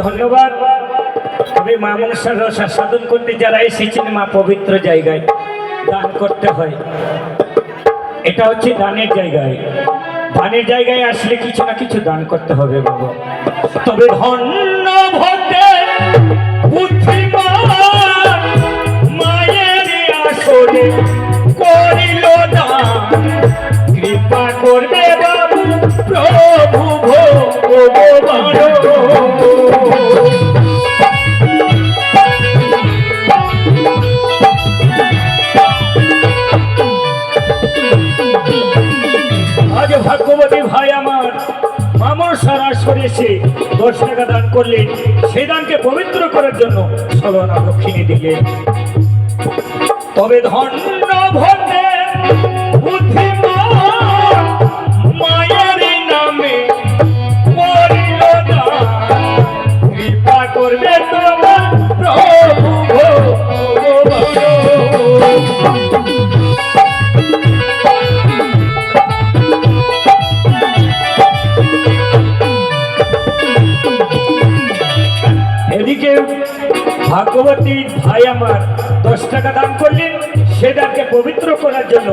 ধন্যবাদ। তবে মা মনসার রসা সাধন করতে যারা এসেছেন মা পবিত্র জায়গায় দান করতে হয়, এটা হচ্ছে দানের জায়গায়। দানের জায়গায় আসলে কিছু না কিছু দান করতে হবে বাবা। তবে ধন্য ভক্তে বুদ্ধিমান মায়ের আসরে করিল দান, কৃপা করবে বাবু প্রভু ভগবান। আজ ভাগ্যবতী ভাই আমার মামর সারা সরেছে 10 টাকা দান করলেন, সেই দানকে পবিত্র করার জন্য সলনা দক্ষিণী দিলেন। তবে ধন্য ভক্তে বুদ্ধিমান মায়ের নামে করিল দান, কৃপা করবে তোমার প্রভু ভগবান। এদিকে ভাগ্যবতী ভাই আমার 10 টাকা দান করলেন, সে দানকে পবিত্র করার জন্য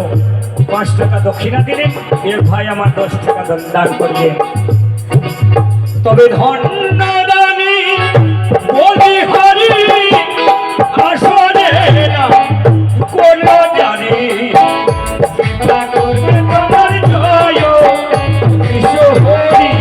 5 টাকা দক্ষিণা দিলেন। এর ভাই আমার 10 টাকা দান করলেন। তবে ধন্য দানি বলি হরি আসরে না কোন জানি, কৃপা করবে তোমার জয় কৃষ্ণ হরি।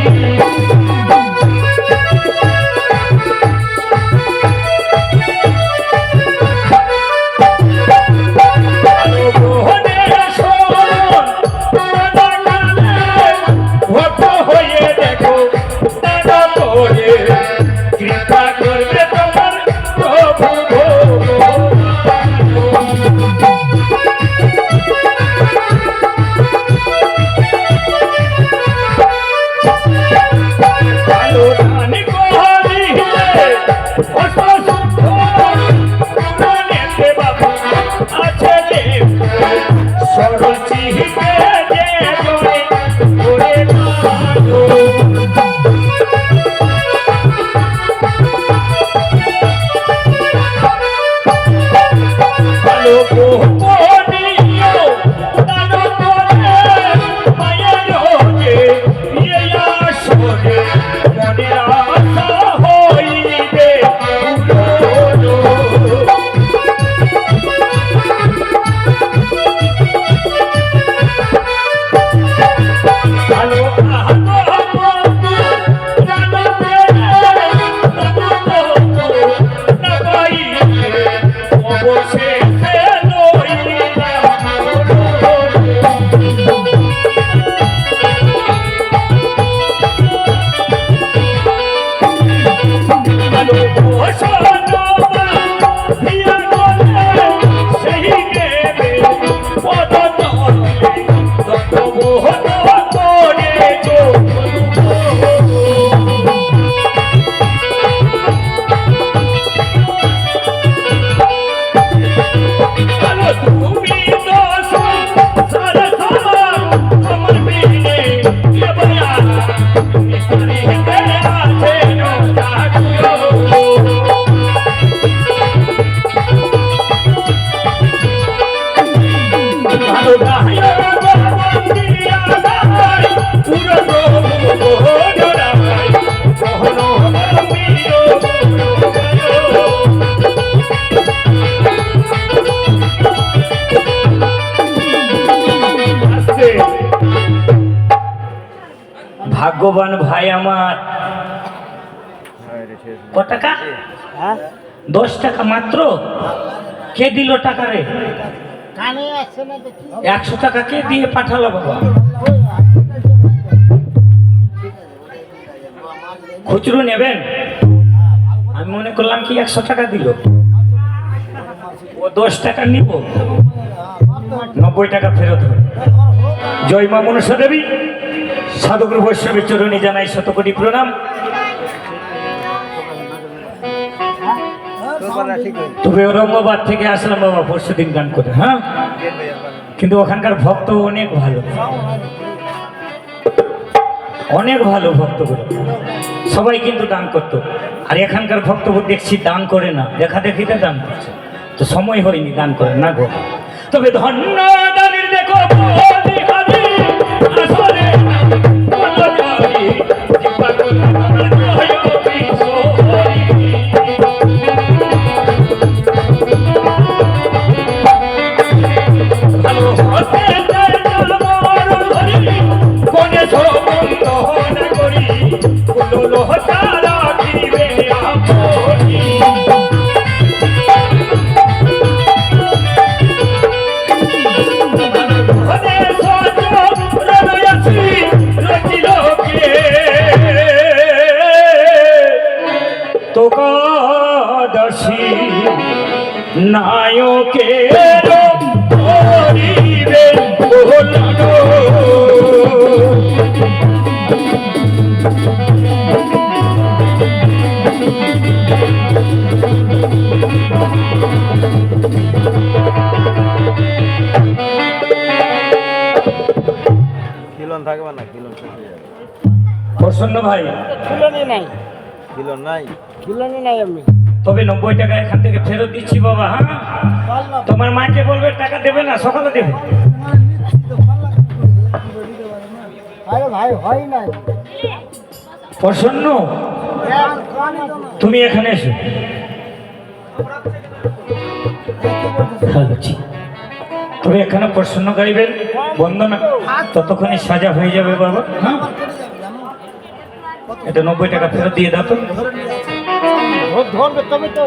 ভাগ্যবান ভাই আমার কত টাকা? 10 টাকা মাত্র। কে দিল টাকা রে? 100 টাকা কে দিয়ে পাঠালো বাবা? খুচরো নেবেন? আমি মনে করলাম কি 100 টাকা দিল। ও 10 টাকা নিব, 90 টাকা ফেরত হবে। জয় মা মনসা দেবী। সাধুগুরু বৈষ্ণবের চরণে জানাই শতকোটি প্রণাম। তবে ঔরঙ্গাবাদ থেকে আসলাম বাবা পরশু দিন গান করে। হ্যাঁ, কিন্তু ওখানকার ভক্ত অনেক ভালো, অনেক ভালো ভক্তগুলো, সবাই কিন্তু দান করতো। আর এখানকার ভক্তব্য দেখছি দান করে না, দেখা দেখিতে দান করছে, তো সময় হয়নি দান করে না গো। তবে ধন্য দানের দেখো বলি হাবি, আসরে বলো যাবি, কৃপা করে আমার জয় বিশ্বরি। ভালো হতে চাই আমার ধরি, কোনে সম্বন্ধ না করি, বলো তারা দিবে আপনি। তোকাদশী নায়কের করিবেন ভোলানো। খিলন থাকবে না, খিলন শেষ হয়ে যাবে। প্রসন্ন ভাই খিলনি নাই, খিলন নাই, খিলনি নাই আমি। তবে 90 টাকা এখান থেকে ফেরত দিচ্ছি বাবা। হ্যাঁ, তোমার মাকে বলবে টাকা দেবে না, সকালে দেবে। আরে ভাই হয় নাই। প্রসন্ন তুমি এখানে এসো। তবে এখানে প্রসন্ন গাইবেন, বন্দনা ততক্ষণে সাজা হয়ে যাবে বাবা। হ্যাঁ, এটা 90 টাকা ফেরত দিয়ে দাও তো। ধরবে তবে তো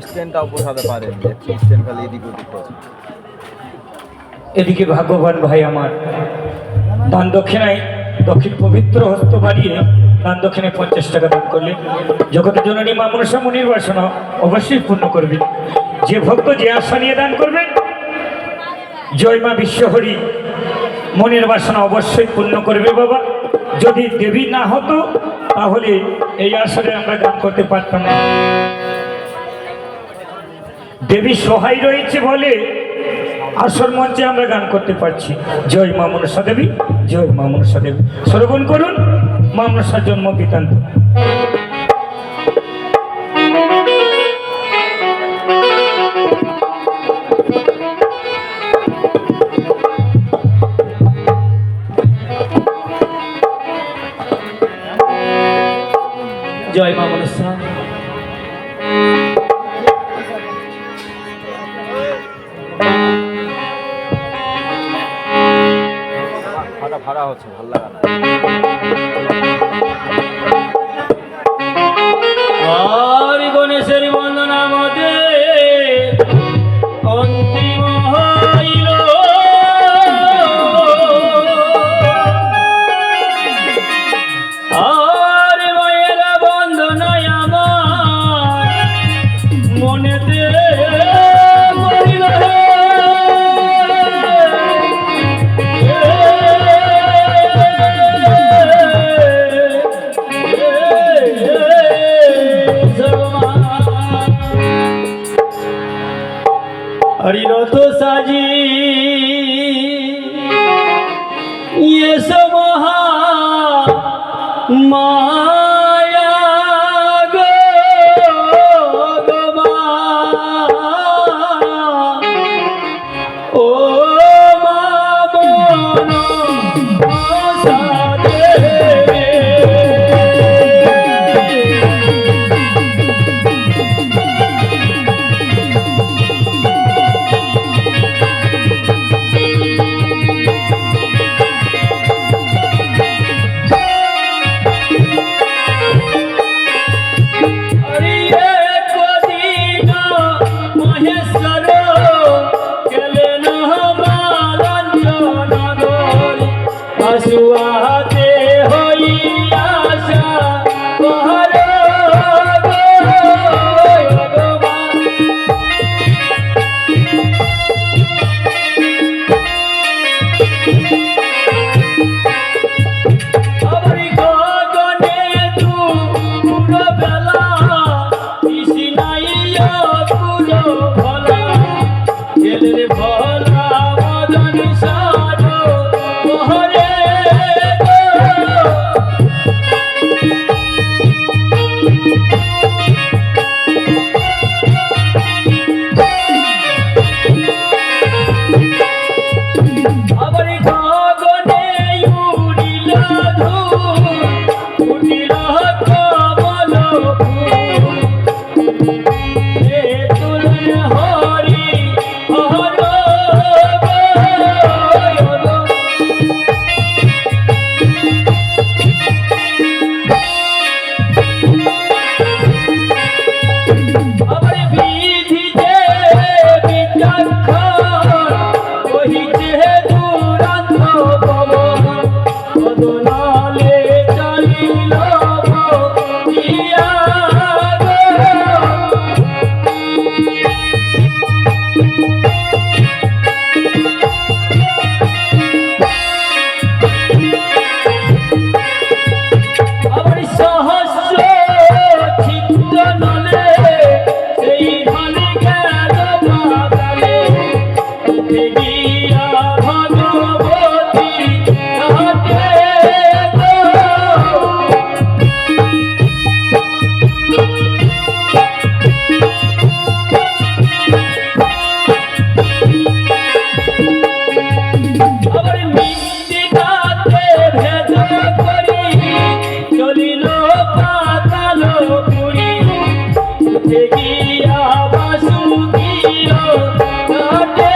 স্ট্যান্ডটাও বসাতে পারেন, স্ট্যান্ড খালি এদিক ওদিক করে। এদিকে ভাগ্যবান ভাই আমার দান দক্ষিণায় দক্ষিণ পবিত্র হস্ত বাড়িয়ে দান দক্ষিণায় 50 টাকা দান করলে জগতের জননী মা মনসা মুনির বাসনা অবশ্যই পূর্ণ করবে। যে ভক্ত যে আশা নিয়ে দান করবেন, জয় মা বিশ্বহরি মনের বাসনা অবশ্যই পূর্ণ করবে বাবা। যদি দেবী না হতো তাহলে এই আসরে আমরা গান করতে পারতাম না। দেবী সহায় রয়েছে বলে আসর মঞ্চে আমরা গান করতে পারছি। জয় মা মনসা দেবী, জয় মা মনসা দেবী। শ্রবণ করুন মা মনসার জন্ম বৃত্তান্ত। জয় মা মনসা। ভাড়া হচ্ছে, ভালো লাগা না। আর গণেশের বন্দনা মধ্যে অন্তিম হইল, আর মায়ের বন্দনায় আমার মনেতে পড়িল। হরিরথ সাজি এসো মহা মায়া গো ও মা মনসা দেবী। আসুয়াতে হইয়া আশা পহর ভগবান। আবরি গগনে তু পুরো বেলা কৃষ্ণাইয়া পুরো ভলা গেলে ভলা মদন সারো যখন কহিছে দুরন্ত পবন বদনালে চলিল বহিয়া গো। আবার সহস্র চিত্ত নলে সেই ধনে গেল বাগানে উঠে গিয়া ভগবতী ঘাটে গো। আবার মৃত্তিকাতে ভেদ করি চলিল পাতাল পুরী উঠে গিয়া বাসুকীর ঘাটে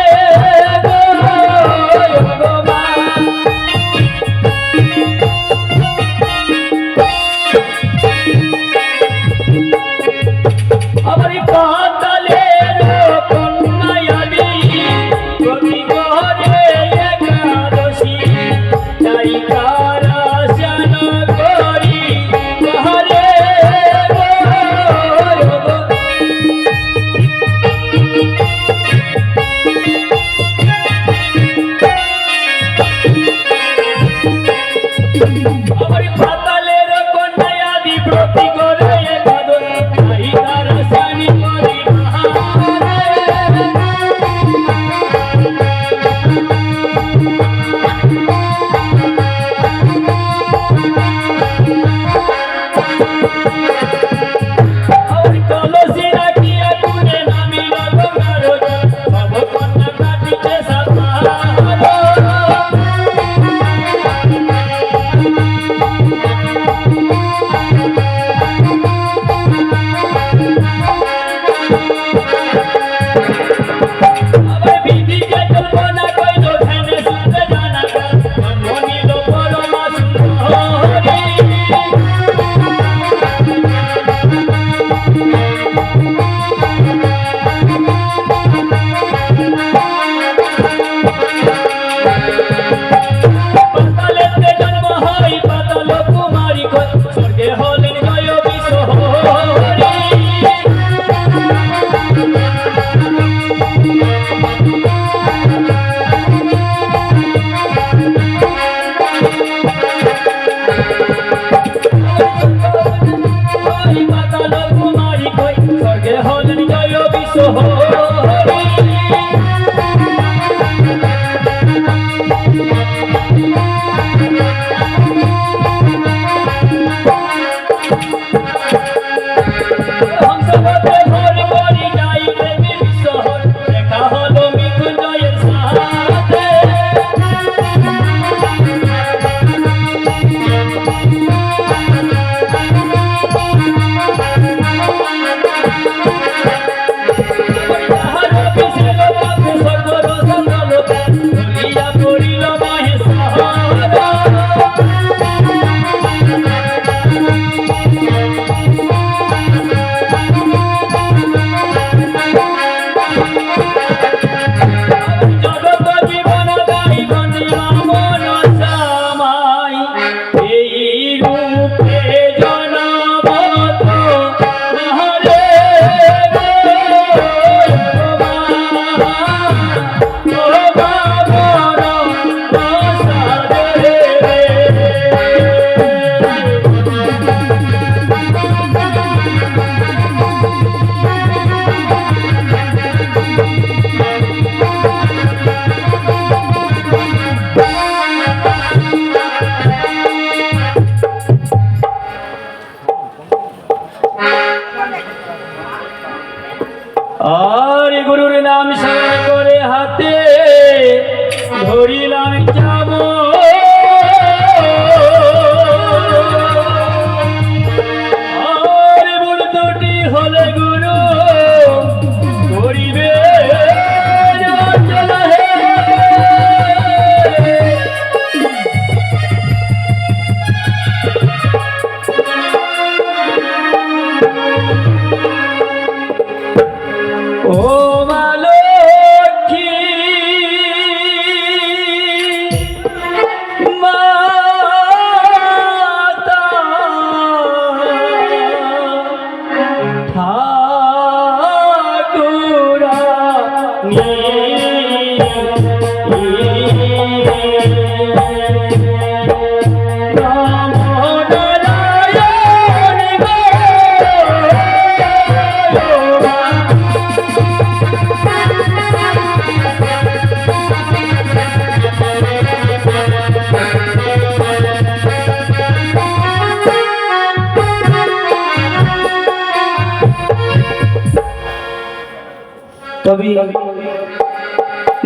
তবে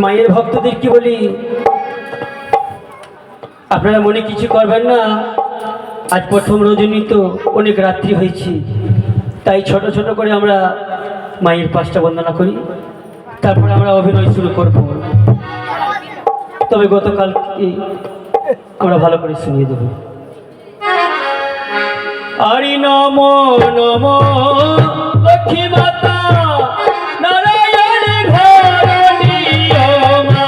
মায়ের ভক্তদেরকে বলি, আপনারা মনে কিছু করবেন না। আজ প্রথম রজনী তো অনেক রাত্রি হয়েছে, তাই ছোট ছোট করে আমরা মায়ের পাঁচটা বন্দনা করি, তারপর আমরা অভিনয় শুরু করব। তবে গতকালকে আমরা ভালো করে শুনিয়ে দেব। হরি নম নম লক্ষ্মী মাতা নারায়ণ ঘরণী মা।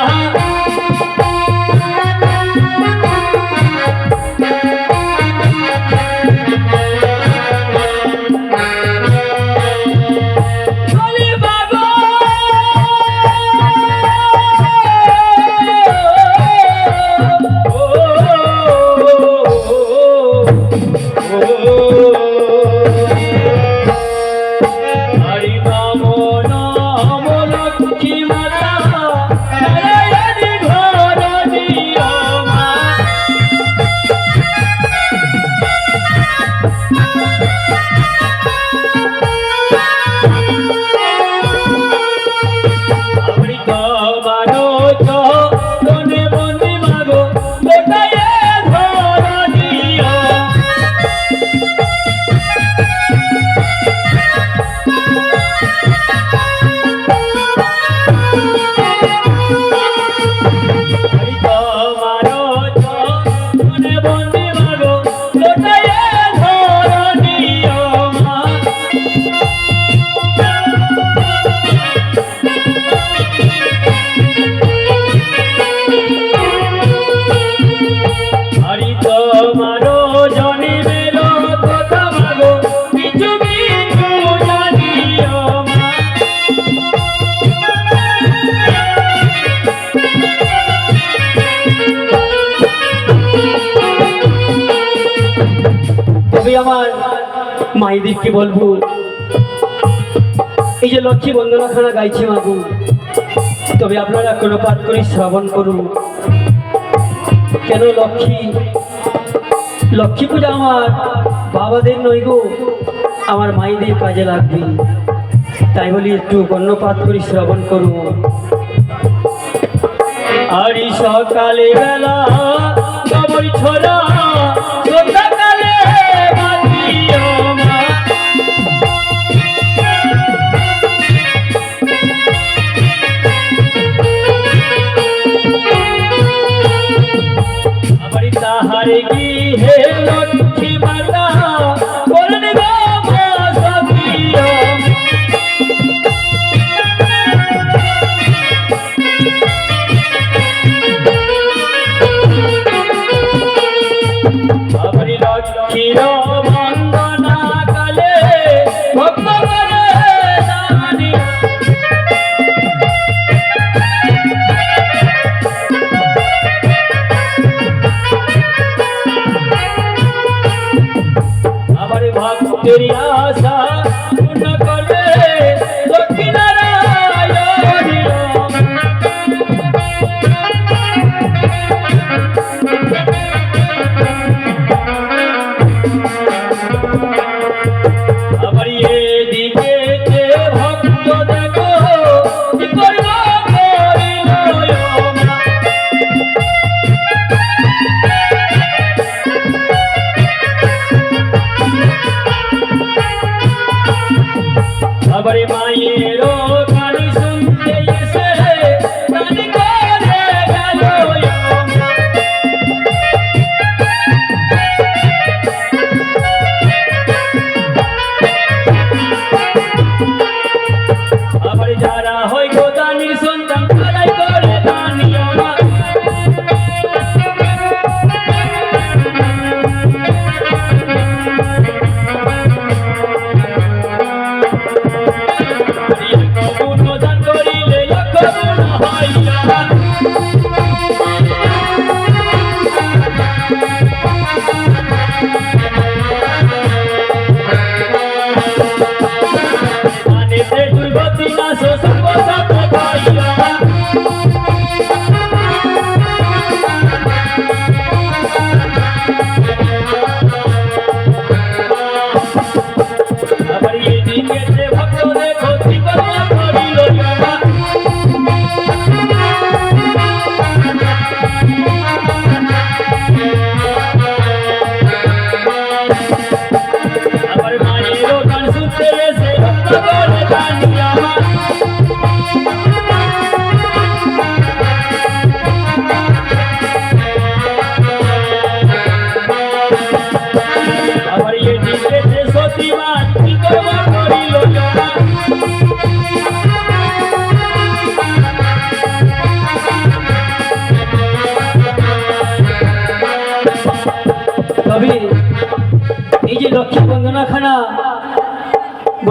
হরি বাবা হরি নম নম লক্ষ্মী মাতা নারায়ণ ঘরণী মা। অমৃত মানো চরণে বন্দি মাগো লোটায়ে ধরণীয়। অমৃত মানো চরণে বন্দি মাগো লোটায়ে ধরণীয় মা। হরি তোমারো জনিবের কথা মাগো কিছু কিছু জানিও মা। তবে আমার মায়েদেরকে বলবো, এই যে লক্ষ্মী বন্দনাখানা গাইছে মাগো, তবে আপনারা কোনো পাঠ করে শ্রবণ করুন। কেন লক্ষ্মী পূজা আমার বাবাদের নয় গো, আমার মায়েদের কাজে লাগবে। তাই বলি একটু গণ্যপাত করে শ্রবণ করুন। আরি সকালে বেলা কবর ছোড়া সকালে বাঁধিও মা। আমার তাহারে গৃহে লক্ষ্মী মাতা করুন গো বাসবিও। আমার লক্ষ্মীর বন্দনা কালে ভক্ত করে দানি। আমার ভক্তের আশা পূর্ণ করে লক্ষ্মী নারায়ণ। আমার এদিকে যে ভক্ত দেখো কি করব করিল মা।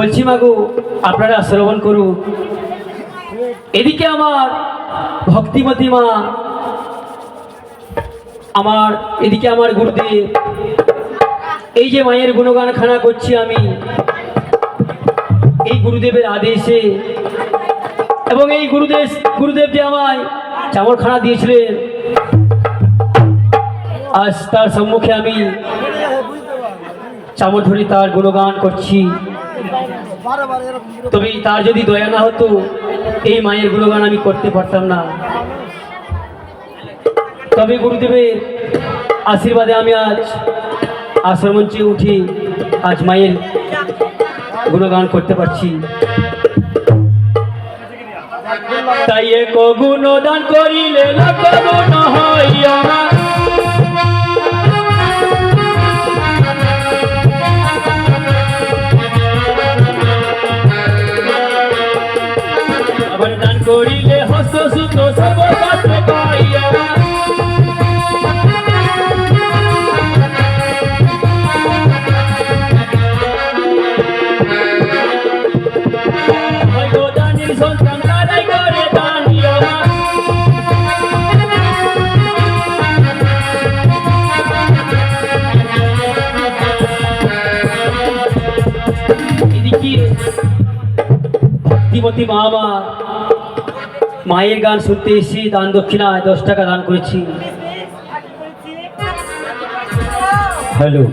বলছি মাগো আপনারা শ্রবণ করুন। এদিকে আমার ভক্তিমতী মা, এদিকে আমার গুরুদেব, এই যে মায়ের গুণগান খানা করছি আমি এই গুরুদেবের আদেশে, এবং এই গুরুদেব যে আমায় চামড়খানা দিয়েছিলেন, আজ তার সম্মুখে আমি চামড় ধরে তার গুণগান করছি। তবে তার যদি দয়া না হতো এই মায়ের গুণগান আমি করতে পারতাম না। তবে গুরুদেবের আশীর্বাদে আমি আজ আশ্রমঞ্চে উঠি আজ মায়ের গুণগান করতে পারছি। তাই এক গুণদান করিলে লাখ গুণ হইয়া, আবার দান করিলে হস্ত সুত সর্বপাত্রে পাইয়া। দানের সন্তান তারাই করে দানিয়া, এদিকে ভক্তিমতী মা আমার মায়ের গান শুনতে এসে দান দক্ষিণায় 10 টাকা দান করেছি। হ্যালো,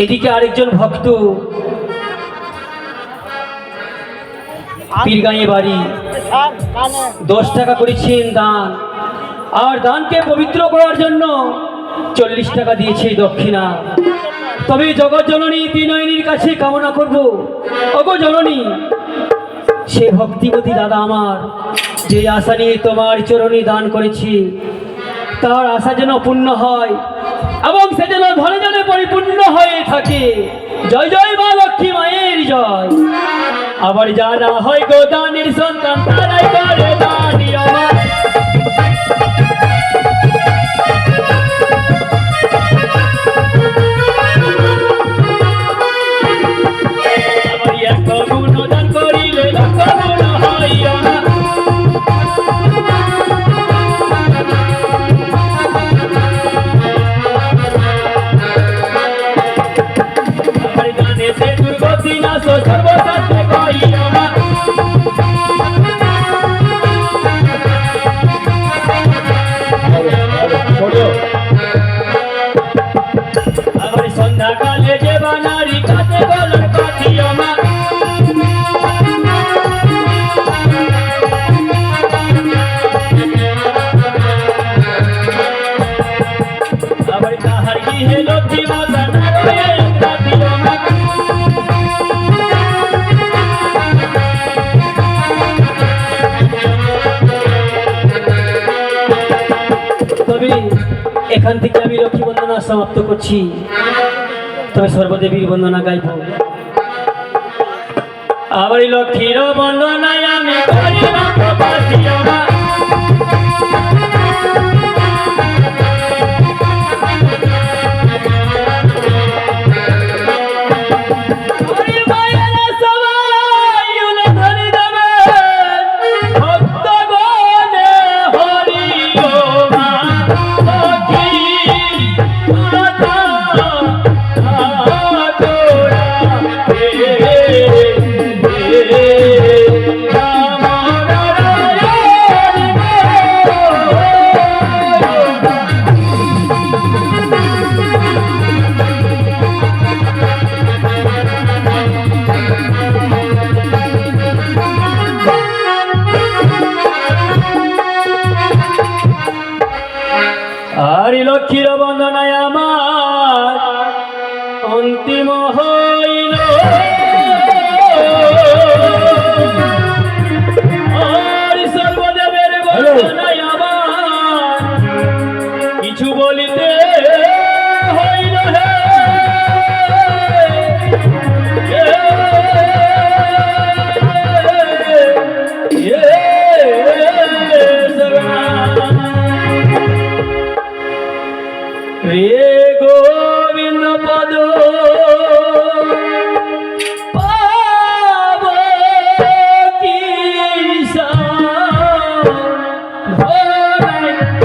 এদিকে আরেকজন ভক্ত পীরগাঁয়ে বাড়ি 10 টাকা করেছেন দান, আর দানকে পবিত্র করার জন্য 40 টাকা দিয়েছে দক্ষিণা। তবে জগৎ জননী ত্রিনয়নীর কাছে কামনা করব, ওগো জননী, সে ভক্তিমতী দাদা আমার যে আশা নিয়ে তোমার চরণে দান করেছি, তার আশা যেন পূর্ণ হয় এবং সে যেন ধনে ধনে পরিপূর্ণ হয়ে থাকে। জয় জয় মা লক্ষ্মী মায়ের জয়। আবার যারা হয় গো দানের সন্তান তারাই করে দানিয়া, আবার এক গুণ দান করিলে লাখ গুণ হইয়া। আবার গানে সে দুর্গতি নাশ সর্বসাত্রে পাইয়া, আবার সন্ধ্যাকালে যে বানারি কাছে গলার কাঠিয়া, আবার তাহার গৃহে লক্ষ্মী মাতা নারায়ণ কাঠিয়া। তবে এখান থেকে আমি লক্ষ্মী বন্দনা সমাপ্ত করছি, তবে সর্বদেবীর বন্দনা গাইব। আবার লক্ষ্মীর বন্দনায় আমি করি না প্রবাসিয়া, আর লক্ষ্মীর বন্দনায় আমার অন্তিম হইল, আর সর্বদেবের বন্দনায় আমার কিছু বলিতে হইল। রে গোবিন্দ পদ